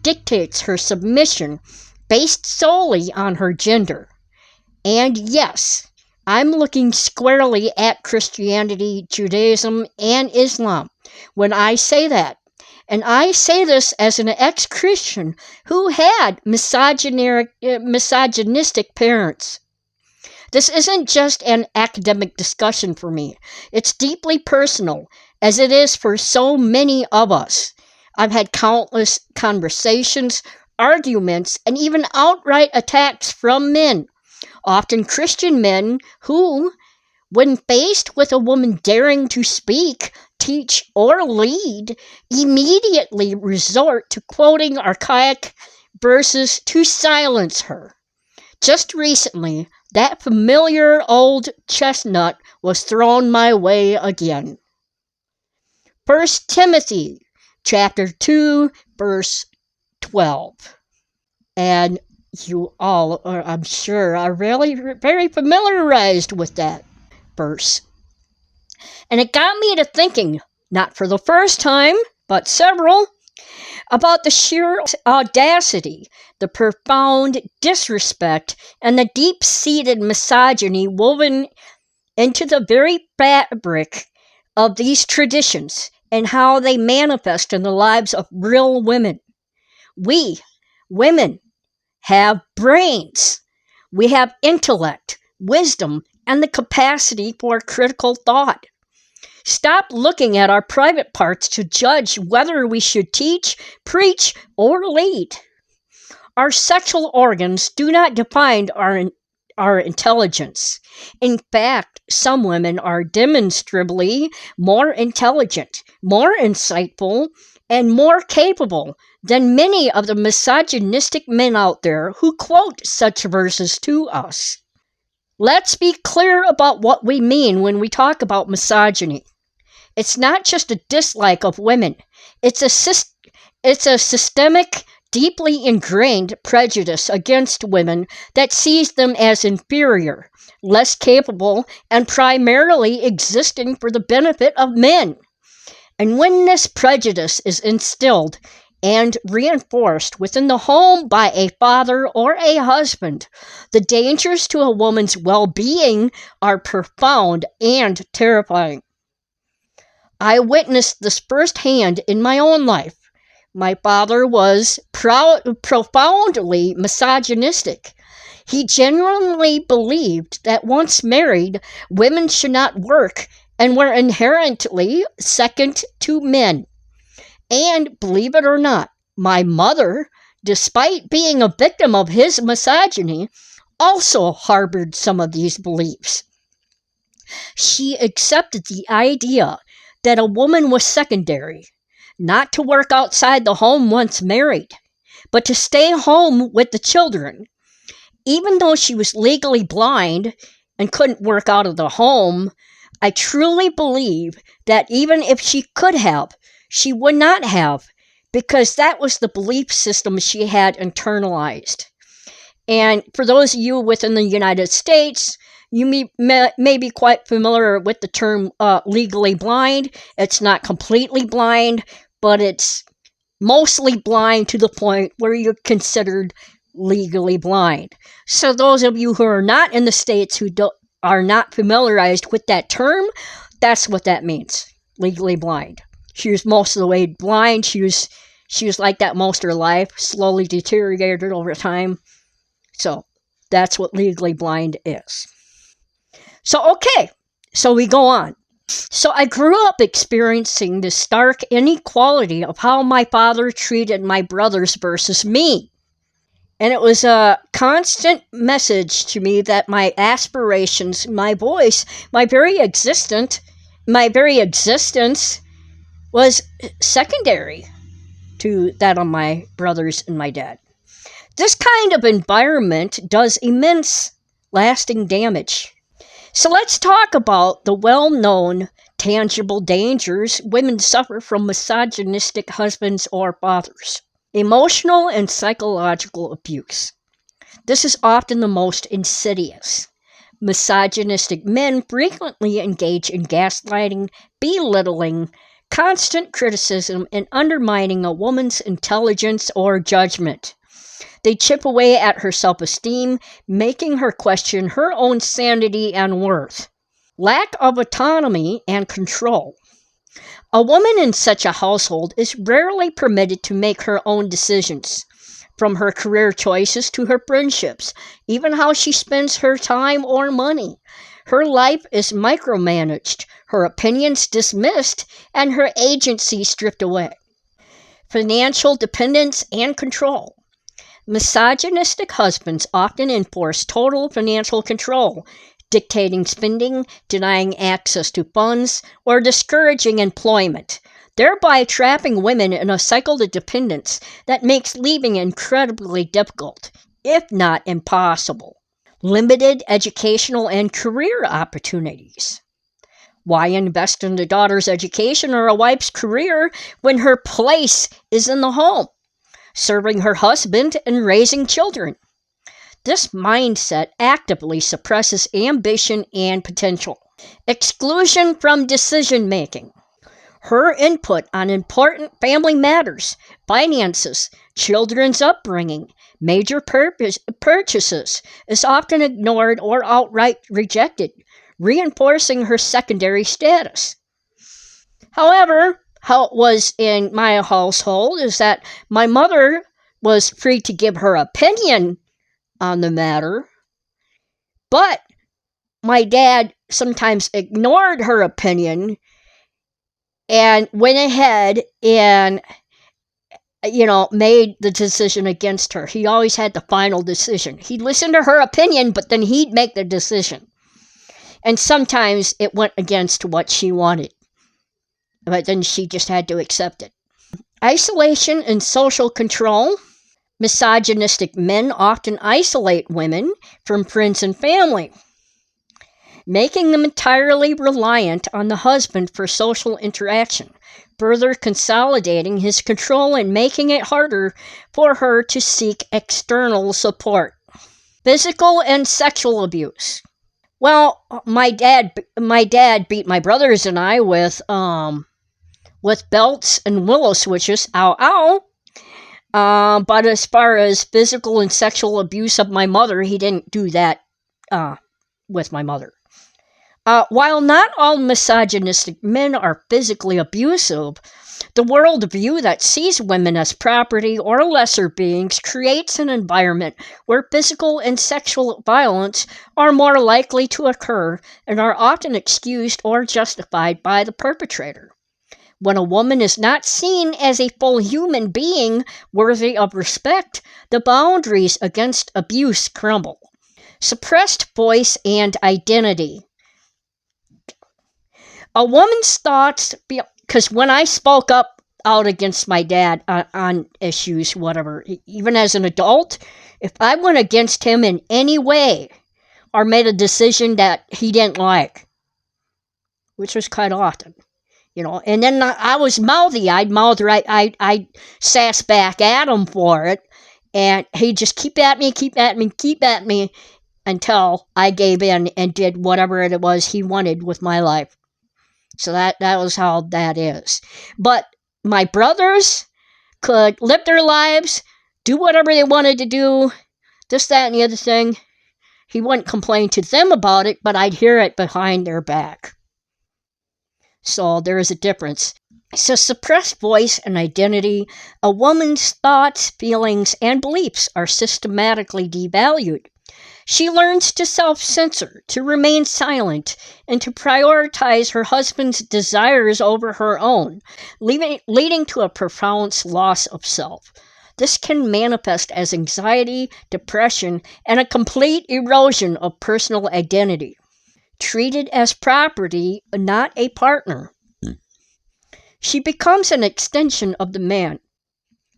dictates her submission based solely on her gender. And yes, I'm looking squarely at Christianity, Judaism, and Islam when I say that. And I say this as an ex-Christian who had misogynistic parents. This isn't just an academic discussion for me. It's deeply personal, as it is for so many of us. I've had countless conversations, arguments, and even outright attacks from men, often Christian men who, when faced with a woman daring to speak, teach, or lead, immediately resort to quoting archaic verses to silence her. Just recently, that familiar old chestnut was thrown my way again. 1 Timothy chapter 2, verse 12. And you all, I'm sure, are really very familiarized with that verse. And it got me to thinking, not for the first time, but several, about the sheer audacity, the profound disrespect, and the deep-seated misogyny woven into the very fabric of these traditions and how they manifest in the lives of real women. We, women, have brains. We have intellect, wisdom, and the capacity for critical thought. Stop looking at our private parts to judge whether we should teach, preach, or lead. Our sexual organs do not define our intelligence. In fact, some women are demonstrably more intelligent, more insightful, and more capable than many of the misogynistic men out there who quote such verses to us. Let's be clear about what we mean when we talk about misogyny. It's not just a dislike of women. It's a systemic, deeply ingrained prejudice against women that sees them as inferior, less capable, and primarily existing for the benefit of men. And when this prejudice is instilled and reinforced within the home by a father or a husband, the dangers to a woman's well-being are profound and terrifying. I witnessed this firsthand in my own life. My father was profoundly misogynistic. He genuinely believed that once married, women should not work and were inherently second to men. And believe it or not, my mother, despite being a victim of his misogyny, also harbored some of these beliefs. She accepted the idea that a woman was secondary, not to work outside the home once married, but to stay home with the children. Even though she was legally blind and couldn't work out of the home, I truly believe that even if she could have, she would not have, because that was the belief system she had internalized. And for those of you within the United States, you may be quite familiar with the term legally blind. It's not completely blind, but it's mostly blind to the point where you're considered legally blind. So those of you who are not in the States who are not familiarized with that term, that's what that means, legally blind. She was most of the way blind. She was like that most of her life, slowly deteriorated over time. So that's what legally blind is. So we go on. So I grew up experiencing this stark inequality of how my father treated my brothers versus me. And it was a constant message to me that my aspirations, my voice, my very existence was secondary to that of my brothers and my dad. This kind of environment does immense lasting damage. So let's talk about the well-known tangible dangers women suffer from misogynistic husbands or fathers. Emotional and psychological abuse. This is often the most insidious. Misogynistic men frequently engage in gaslighting, belittling, constant criticism and undermining a woman's intelligence or judgment. They chip away at her self-esteem, making her question her own sanity and worth. Lack of autonomy and control. A woman in such a household is rarely permitted to make her own decisions, from her career choices to her friendships, even how she spends her time or money. Her life is micromanaged, her opinions dismissed, and her agency stripped away. Financial dependence and control. Misogynistic husbands often enforce total financial control, dictating spending, denying access to funds, or discouraging employment, thereby trapping women in a cycle of dependence that makes leaving incredibly difficult, if not impossible. Limited educational and career opportunities. Why invest in the daughter's education or a wife's career when her place is in the home, serving her husband and raising children? This mindset actively suppresses ambition and potential. Exclusion from decision making. Her input on important family matters, finances, children's upbringing, major purchases is often ignored or outright rejected, reinforcing her secondary status. However, how it was in my household is that my mother was free to give her opinion on the matter, but my dad sometimes ignored her opinion and went ahead and made the decision against her. He always had the final decision. He'd listen to her opinion, but then he'd make the decision. And sometimes it went against what she wanted, but then she just had to accept it. Isolation and social control. Misogynistic men often isolate women from friends and family, making them entirely reliant on the husband for social interaction, further consolidating his control and making it harder for her to seek external support. Physical and sexual abuse. Well, my dad beat my brothers and I with belts and willow switches. Ow, ow. But as far as physical and sexual abuse of my mother, he didn't do that with my mother. While not all misogynistic men are physically abusive, the worldview that sees women as property or lesser beings creates an environment where physical and sexual violence are more likely to occur and are often excused or justified by the perpetrator. When a woman is not seen as a full human being worthy of respect, the boundaries against abuse crumble. Suppressed voice and identity. A woman's thoughts, because when I spoke up out against my dad on issues, whatever, even as an adult, if I went against him in any way or made a decision that he didn't like, which was quite often, and then I was mouthy. I'd mouth right. I'd sass back at him for it, and he'd just keep at me until I gave in and did whatever it was he wanted with my life. So that was how that is. But my brothers could live their lives, do whatever they wanted to do, this, that, and the other thing. He wouldn't complain to them about it, but I'd hear it behind their back. So there is a difference. So suppressed voice and identity, a woman's thoughts, feelings, and beliefs are systematically devalued. She learns to self-censor, to remain silent, and to prioritize her husband's desires over her own, leading to a profound loss of self. This can manifest as anxiety, depression, and a complete erosion of personal identity. Treated as property, not a partner. She becomes an extension of the man,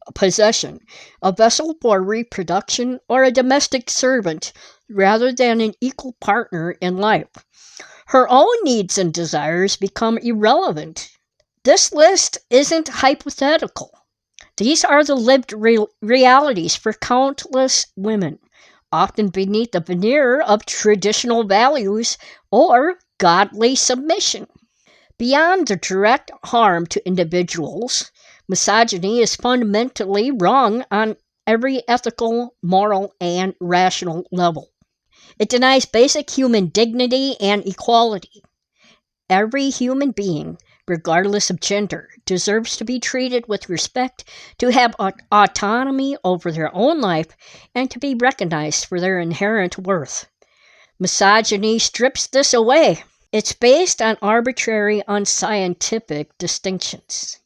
a possession, a vessel for reproduction, or a domestic servant, rather than an equal partner in life. Her own needs and desires become irrelevant. This list isn't hypothetical. These are the lived realities for countless women, often beneath the veneer of traditional values or godly submission. Beyond the direct harm to individuals, misogyny is fundamentally wrong on every ethical, moral, and rational level. It denies basic human dignity and equality. Every human being, regardless of gender, deserves to be treated with respect, to have autonomy over their own life, and to be recognized for their inherent worth. Misogyny strips this away. It's based on arbitrary, unscientific distinctions.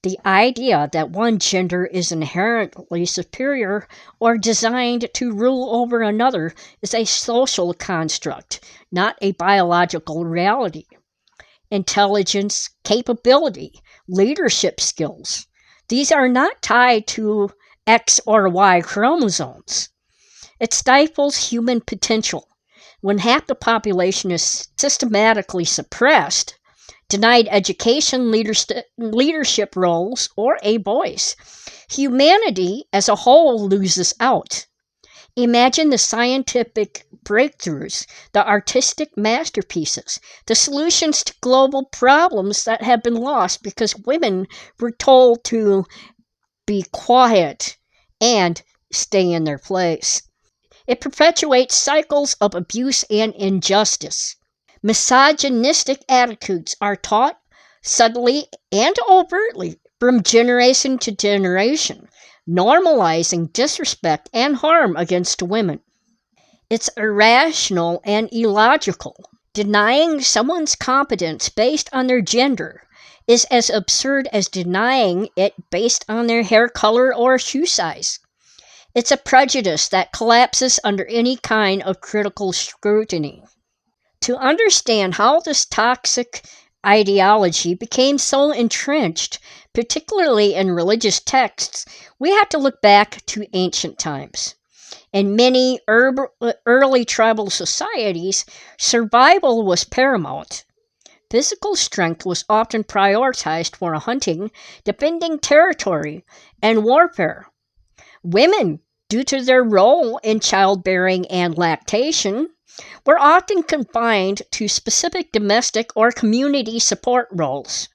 The idea that one gender is inherently superior or designed to rule over another is a social construct, not a biological reality. Intelligence, capability, leadership skills, these are not tied to X or Y chromosomes. It stifles human potential. When half the population is systematically suppressed, denied education, leadership roles, or a voice, humanity as a whole loses out. Imagine the scientific breakthroughs, the artistic masterpieces, the solutions to global problems that have been lost because women were told to be quiet and stay in their place. It perpetuates cycles of abuse and injustice. Misogynistic attitudes are taught subtly and overtly from generation to generation, normalizing disrespect and harm against women. It's irrational and illogical. Denying someone's competence based on their gender is as absurd as denying it based on their hair color or shoe size. It's a prejudice that collapses under any kind of critical scrutiny. To understand how this toxic ideology became so entrenched, particularly in religious texts, we have to look back to ancient times. In many early tribal societies, survival was paramount. Physical strength was often prioritized for hunting, defending territory, and warfare. Women, due to their role in childbearing and lactation, were often confined to specific domestic or community support roles.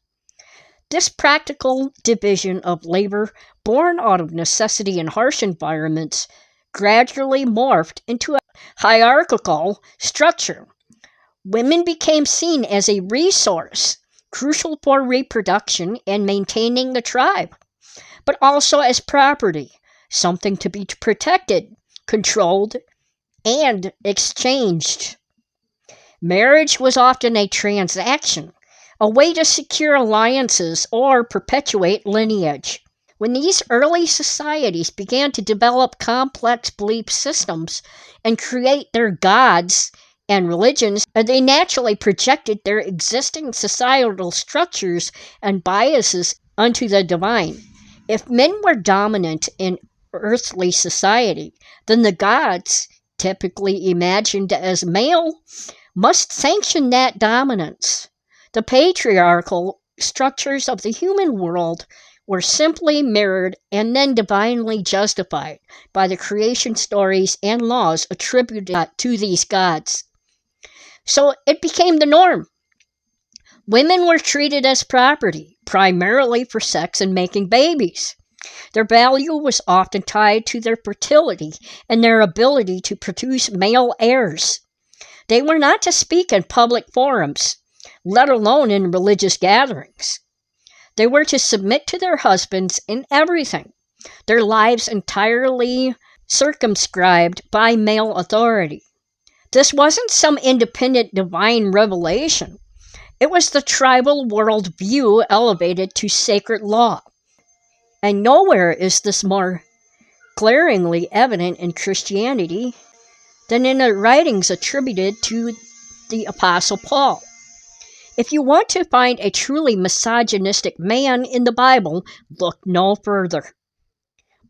This practical division of labor, born out of necessity in harsh environments, gradually morphed into a hierarchical structure. Women became seen as a resource, crucial for reproduction and maintaining the tribe, but also as property, something to be protected, controlled, and exchanged. Marriage was often a transaction, a way to secure alliances or perpetuate lineage. When these early societies began to develop complex belief systems and create their gods and religions, they naturally projected their existing societal structures and biases onto the divine. If men were dominant in earthly society, then the gods, typically imagined as male, must sanction that dominance. The patriarchal structures of the human world were simply mirrored and then divinely justified by the creation stories and laws attributed to these gods. So it became the norm. Women were treated as property, primarily for sex and making babies. Their value was often tied to their fertility and their ability to produce male heirs. They were not to speak in public forums, let alone in religious gatherings. They were to submit to their husbands in everything, their lives entirely circumscribed by male authority. This wasn't some independent divine revelation. It was the tribal worldview elevated to sacred law. And nowhere is this more glaringly evident in Christianity than in the writings attributed to the Apostle Paul. If you want to find a truly misogynistic man in the Bible, look no further.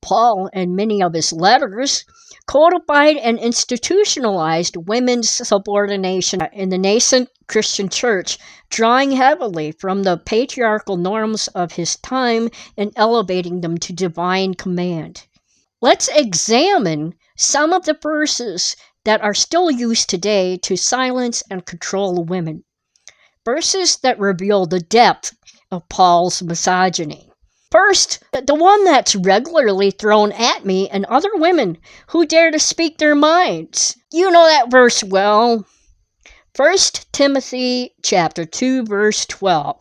Paul, in many of his letters, codified and institutionalized women's subordination in the nascent Christian church, drawing heavily from the patriarchal norms of his time and elevating them to divine command. Let's examine some of the verses that are still used today to silence and control women. Verses that reveal the depth of Paul's misogyny. First, the one that's regularly thrown at me and other women who dare to speak their minds. You know that verse well. 1 Timothy chapter 2, verse 12.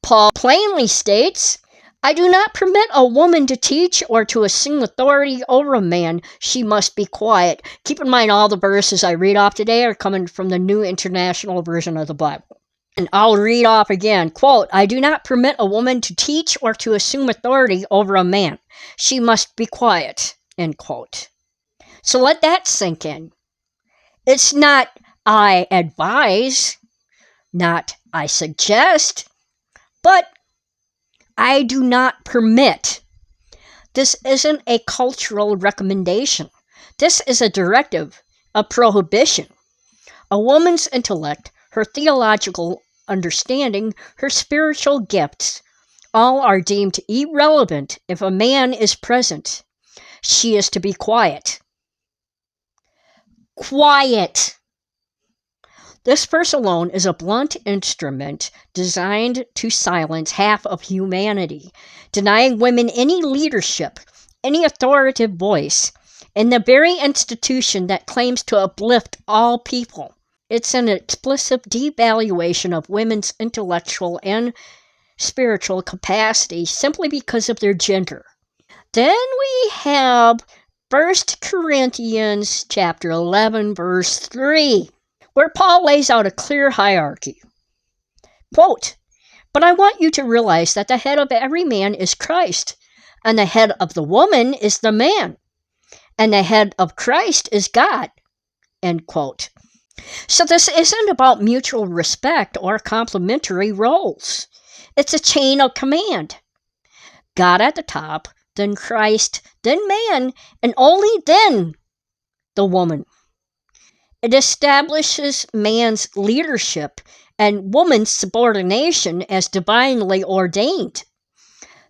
Paul plainly states, I do not permit a woman to teach or to assume authority over a man. She must be quiet. Keep in mind all the verses I read off today are coming from the New International Version of the Bible. And I'll read off again, quote, I do not permit a woman to teach or to assume authority over a man. She must be quiet, end quote. So let that sink in. It's not I advise, not I suggest, but I do not permit. This isn't a cultural recommendation. This is a directive, a prohibition. A woman's intellect, her theological understanding, her spiritual gifts, all are deemed irrelevant if a man is present. She is to be quiet. Quiet. This verse alone is a blunt instrument designed to silence half of humanity, denying women any leadership, any authoritative voice, in the very institution that claims to uplift all people. It's an explicit devaluation of women's intellectual and spiritual capacity simply because of their gender. Then we have 1 Corinthians chapter 11, verse 3, where Paul lays out a clear hierarchy. Quote, but I want you to realize that the head of every man is Christ, and the head of the woman is the man, and the head of Christ is God, end quote. So this isn't about mutual respect or complementary roles. It's a chain of command. God at the top, then Christ, then man, and only then the woman. It establishes man's leadership and woman's subordination as divinely ordained.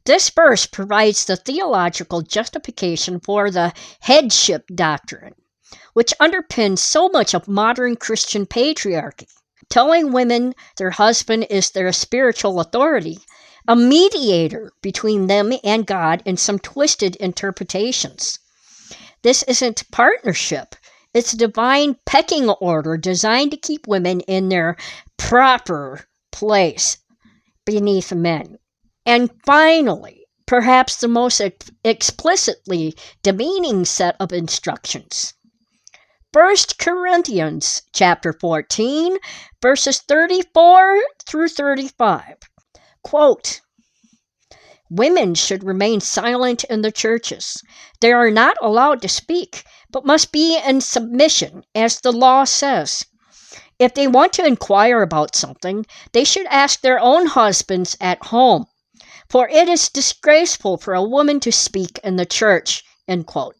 This verse provides the theological justification for the headship doctrine, which underpins so much of modern Christian patriarchy, telling women their husband is their spiritual authority, a mediator between them and God in some twisted interpretations. This isn't partnership. It's a divine pecking order designed to keep women in their proper place beneath men. And finally, perhaps the most explicitly demeaning set of instructions. 1 Corinthians chapter 14, verses 34 through 35. Quote, women should remain silent in the churches. They are not allowed to speak, but must be in submission, as the law says. If they want to inquire about something, they should ask their own husbands at home, for it is disgraceful for a woman to speak in the church, end quote.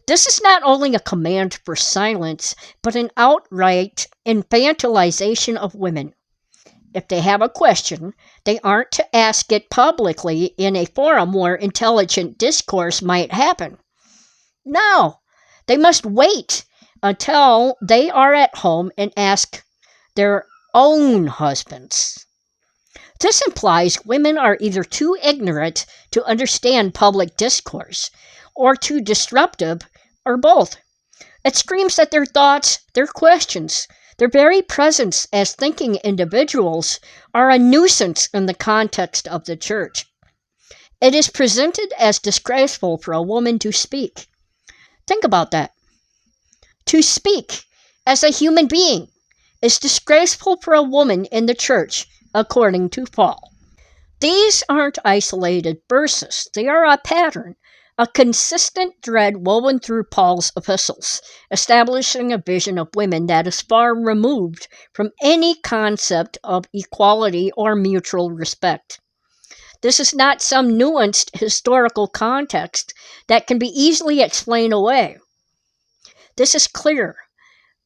This is not only a command for silence, but an outright infantilization of women. If they have a question, they aren't to ask it publicly in a forum where intelligent discourse might happen. No, they must wait until they are at home and ask their own husbands. This implies women are either too ignorant to understand public discourse or too disruptive, or both. It screams that their thoughts, their questions, their very presence as thinking individuals are a nuisance in the context of the church. It is presented as disgraceful for a woman to speak. Think about that. To speak as a human being is disgraceful for a woman in the church, according to Paul. These aren't isolated verses. They are a pattern, a consistent thread woven through Paul's epistles, establishing a vision of women that is far removed from any concept of equality or mutual respect. This is not some nuanced historical context that can be easily explained away. This is clear,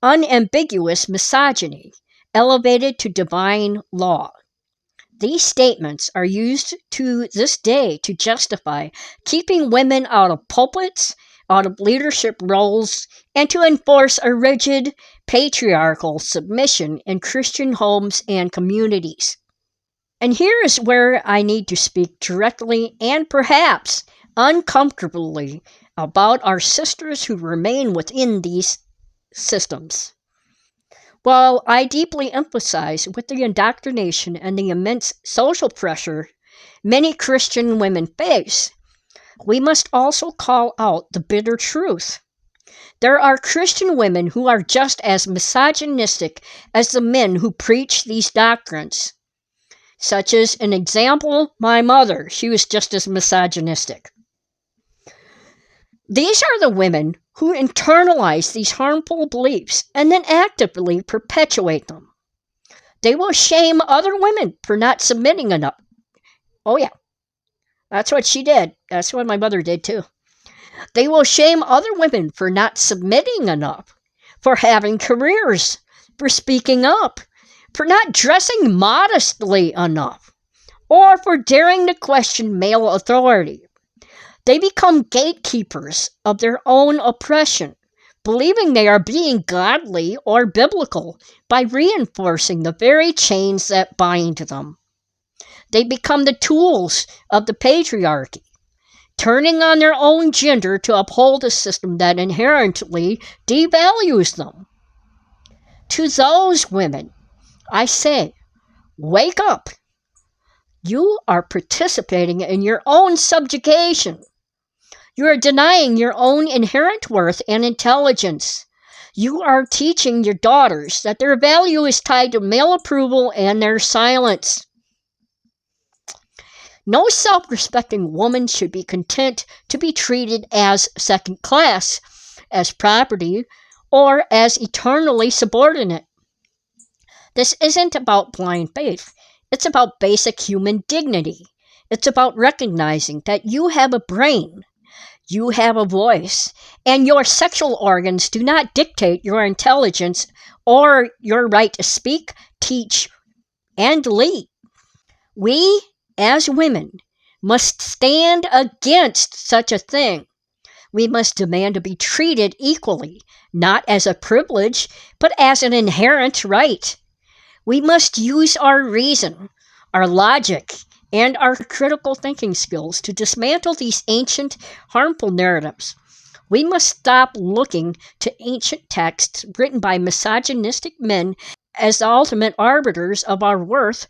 unambiguous misogyny, elevated to divine law. These statements are used to this day to justify keeping women out of pulpits, out of leadership roles and to enforce a rigid patriarchal submission in Christian homes and communities. And here is where I need to speak directly and perhaps uncomfortably about our sisters who remain within these systems. While I deeply empathize with the indoctrination and the immense social pressure many Christian women face, we must also call out the bitter truth. There are Christian women who are just as misogynistic as the men who preach these doctrines. Such as an example, my mother. She was just as misogynistic. These are the women who internalize these harmful beliefs and then actively perpetuate them. They will shame other women for not submitting enough. Oh, yeah. That's what she did. That's what my mother did, too. They will shame other women for not submitting enough, for having careers, for speaking up, for not dressing modestly enough, or for daring to question male authority. They become gatekeepers of their own oppression, believing they are being godly or biblical by reinforcing the very chains that bind them. They become the tools of the patriarchy, turning on their own gender to uphold a system that inherently devalues them. To those women, I say, wake up. You are participating in your own subjugation. You are denying your own inherent worth and intelligence. You are teaching your daughters that their value is tied to male approval and their silence. No self-respecting woman should be content to be treated as second class, as property, or as eternally subordinate. This isn't about blind faith. It's about basic human dignity. It's about recognizing that you have a brain, you have a voice, and your sexual organs do not dictate your intelligence or your right to speak, teach, and lead. We, as women, must stand against such a thing. We must demand to be treated equally, not as a privilege, but as an inherent right. We must use our reason, our logic, and our critical thinking skills to dismantle these ancient, harmful narratives. We must stop looking to ancient texts written by misogynistic men as the ultimate arbiters of our worth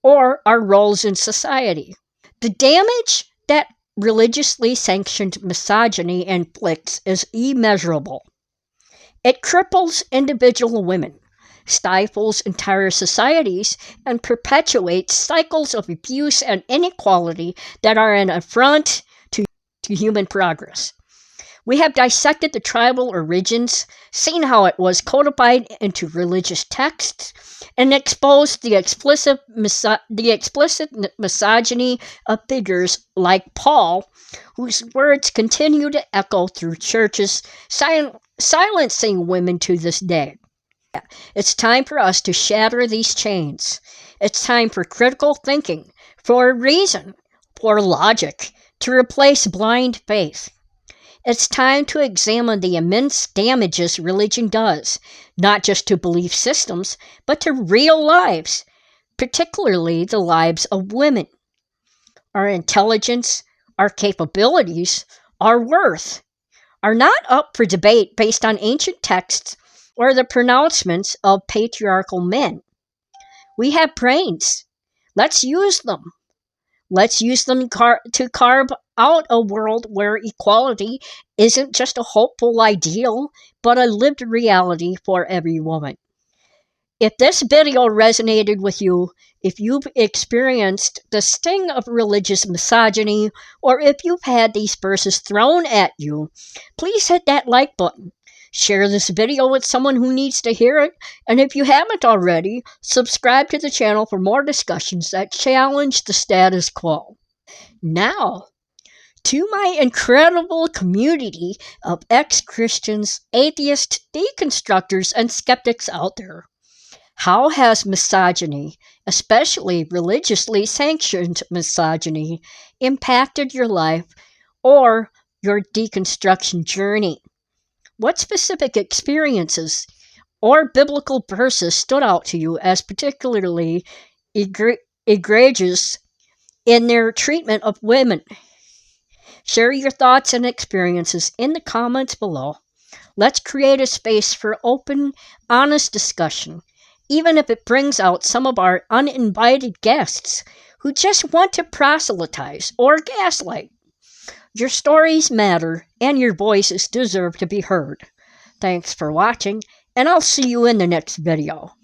or our roles in society. The damage that religiously sanctioned misogyny inflicts is immeasurable. It cripples individual women, stifles entire societies, and perpetuates cycles of abuse and inequality that are an affront to human progress. We have dissected the tribal origins, seen how it was codified into religious texts, and exposed the explicit misogyny of figures like Paul, whose words continue to echo through churches, silencing women to this day. It's time for us to shatter these chains. It's time for critical thinking, for reason, for logic, to replace blind faith. It's time to examine the immense damages religion does, not just to belief systems, but to real lives, particularly the lives of women. Our intelligence, our capabilities, our worth are not up for debate based on ancient texts or the pronouncements of patriarchal men. We have brains. Let's use them. Let's use them to carve out a world where equality isn't just a hopeful ideal, but a lived reality for every woman. If this video resonated with you, if you've experienced the sting of religious misogyny, or if you've had these verses thrown at you, please hit that like button. Share this video with someone who needs to hear it, and if you haven't already, subscribe to the channel for more discussions that challenge the status quo. Now, to my incredible community of ex-Christians, atheists, deconstructors, and skeptics out there, how has misogyny, especially religiously sanctioned misogyny, impacted your life or your deconstruction journey. What specific experiences or biblical verses stood out to you as particularly egregious in their treatment of women? Share your thoughts and experiences in the comments below. Let's create a space for open, honest discussion, even if it brings out some of our uninvited guests who just want to proselytize or gaslight. Your stories matter, and your voices deserve to be heard. Thanks for watching, and I'll see you in the next video.